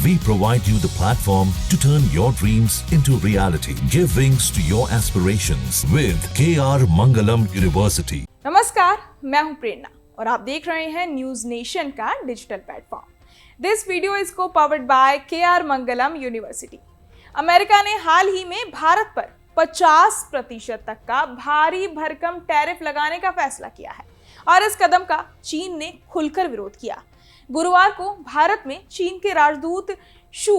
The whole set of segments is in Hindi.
We provide you the platform to turn your dreams into reality. Give wings to your aspirations with KR Mangalam University. नमस्कार, मैं हूं प्रेरणा और आप देख रहे हैं न्यूज नेशन का digital platform. This video is co powered by KR Mangalam university. America ने हाल ही में भारत पर 50% तक का भारी भरकम टैरिफ लगाने का फैसला किया है और इस कदम का चीन ने खुलकर विरोध किया। गुरुवार को भारत में चीन के राजदूत शू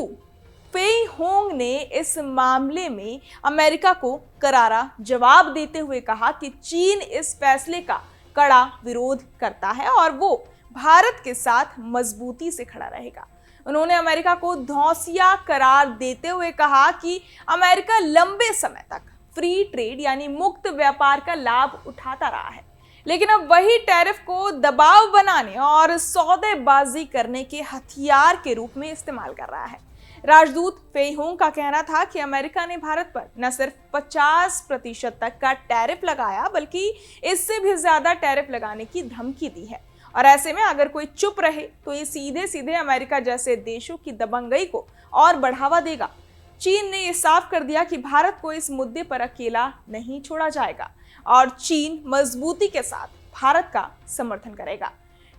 फेइहोंग ने इस मामले में अमेरिका को करारा जवाब देते हुए कहा कि चीन इस फैसले का कड़ा विरोध करता है और वो भारत के साथ मजबूती से खड़ा रहेगा। उन्होंने अमेरिका को धौंसिया करार देते हुए कहा कि अमेरिका लंबे समय तक फ्री ट्रेड यानी मुक्त व्यापार का लाभ उठाता रहा है, लेकिन अब वही टैरिफ को दबाव बनाने और सौदेबाजी करने के हथियार के रूप में इस्तेमाल कर रहा है। राजदूत फेइहोंग का कहना था कि अमेरिका ने भारत पर न सिर्फ 50% तक का टैरिफ लगाया बल्कि इससे भी ज्यादा टैरिफ लगाने की धमकी दी है और ऐसे में अगर कोई चुप रहे तो ये सीधे सीधे अमेरिका जैसे देशों की दबंगई को और बढ़ावा देगा। चीन ने ये साफ कर दिया कि भारत को इस मुद्दे पर अकेला नहीं छोड़ा जाएगा और चीन मजबूती के साथ भारत का समर्थन करेगा।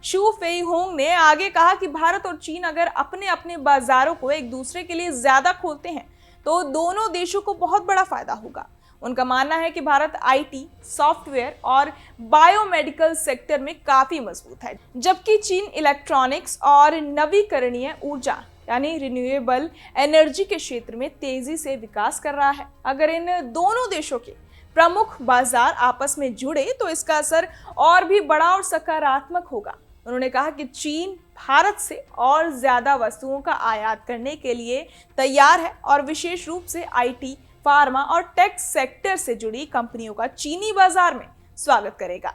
शू फेइहोंग ने आगे कहा कि भारत और चीन अगर अपने अपने बाजारों को एक दूसरे के लिए ज्यादा खोलते हैं तो दोनों देशों को बहुत बड़ा फायदा होगा। उनका मानना है कि भारत IT, सॉफ्टवेयर और बायोमेडिकल सेक्टर में काफी मजबूत है, जबकि चीन इलेक्ट्रॉनिक्स और नवीकरणीय ऊर्जा यानी रिन्यूएबल एनर्जी के क्षेत्र में तेजी से विकास कर रहा है। अगर इन दोनों देशों के प्रमुख बाजार आपस में जुड़े तो इसका असर और भी बड़ा और सकारात्मक होगा। उन्होंने कहा कि चीन भारत से और ज्यादा वस्तुओं का आयात करने के लिए तैयार है और विशेष रूप से IT, फार्मा और टेक सेक्टर से जुड़ी कंपनियों का चीनी बाजार में स्वागत करेगा।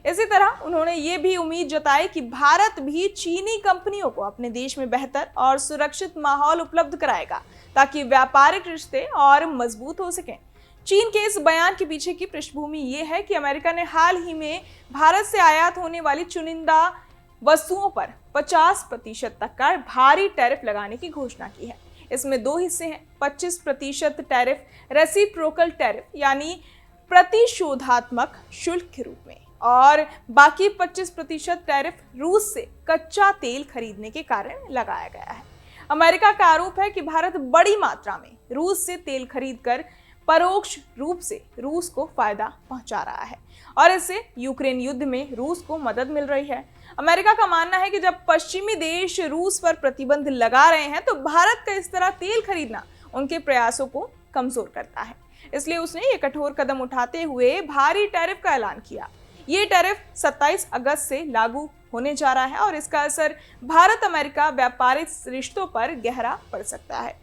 इसी तरह उन्होंने ये भी उम्मीद जताई कि भारत भी चीनी कंपनियों को अपने देश में बेहतर और सुरक्षित माहौल उपलब्ध कराएगा ताकि व्यापारिक रिश्ते और मजबूत हो सकें। चीन के इस बयान के पीछे की पृष्ठभूमि ये है कि अमेरिका ने हाल ही में भारत से आयात होने वाली चुनिंदा वस्तुओं पर 50% तक का भारी टैरिफ लगाने की घोषणा की है। इसमें दो हिस्से हैं। 25% टैरिफ रेसिप्रोकल टैरिफ यानी प्रतिशोधात्मक शुल्क के रूप में और बाकी 25% टैरिफ रूस से कच्चा तेल खरीदने के कारण लगाया गया है। अमेरिका का आरोप है कि भारत बड़ी मात्रा में रूस से तेल खरीदकर परोक्ष रूप से रूस को फायदा पहुंचा रहा है और इससे यूक्रेन युद्ध में रूस को मदद मिल रही है। अमेरिका का मानना है कि जब पश्चिमी देश रूस पर प्रतिबंध लगा रहे हैं तो भारत का इस तरह तेल खरीदना उनके प्रयासों को कमजोर करता है, इसलिए उसने ये कठोर कदम उठाते हुए भारी टैरिफ का ऐलान किया। ये टैरिफ 27 अगस्त से लागू होने जा रहा है और इसका असर भारत अमेरिका व्यापारिक रिश्तों पर गहरा पड़ सकता है।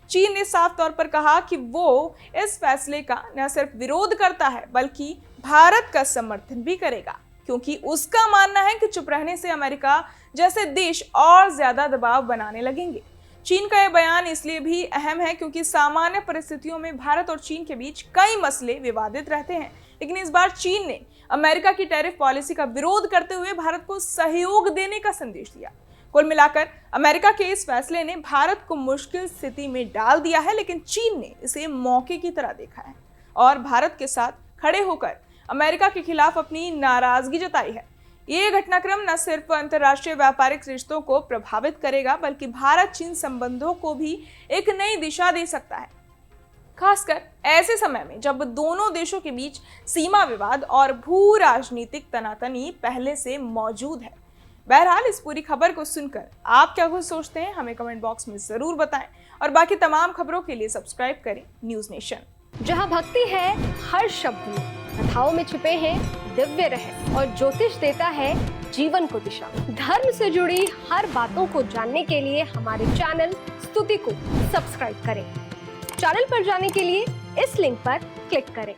चीन ने साफ तौर पर कहा कि वो इस फैसले का न सिर्फ विरोध करता है बल्कि भारत का समर्थन भी करेगा, क्योंकि उसका मानना है कि चुप रहने से अमेरिका जैसे देश और ज्यादा दबाव बनाने लगेंगे। चीन का यह बयान इसलिए भी अहम है क्योंकि सामान्य परिस्थितियों में भारत और चीन के बीच कई मसले विवादित रहते हैं, लेकिन इस बार चीन ने अमेरिका की टैरिफ पॉलिसी का विरोध करते हुए भारत को सहयोग देने का संदेश दिया। कुल मिलाकर अमेरिका के इस फैसले ने भारत को मुश्किल स्थिति में डाल दिया है, लेकिन चीन ने इसे मौके की तरह देखा है और भारत के साथ खड़े होकर अमेरिका के खिलाफ अपनी नाराजगी जताई है। ये घटनाक्रम न सिर्फ अंतर्राष्ट्रीय व्यापारिक रिश्तों को प्रभावित करेगा बल्कि भारत चीन संबंधों को भी एक नई दिशा दे सकता है, खासकर ऐसे समय में जब दोनों देशों के बीच सीमा विवाद और भू राजनीतिक तनातनी पहले से मौजूद है। बहरहाल इस पूरी खबर को सुनकर आप क्या कुछ सोचते हैं हमें कमेंट बॉक्स में जरूर बताएं और बाकी तमाम खबरों के लिए सब्सक्राइब करें न्यूज नेशन। जहां भक्ति है हर शब्द में, कथाओं में छुपे हैं दिव्य रहस्य और ज्योतिष देता है जीवन को दिशा। धर्म से जुड़ी हर बातों को जानने के लिए हमारे चैनल स्तुति को सब्सक्राइब करें। चैनल पर जाने के लिए इस लिंक पर क्लिक करें।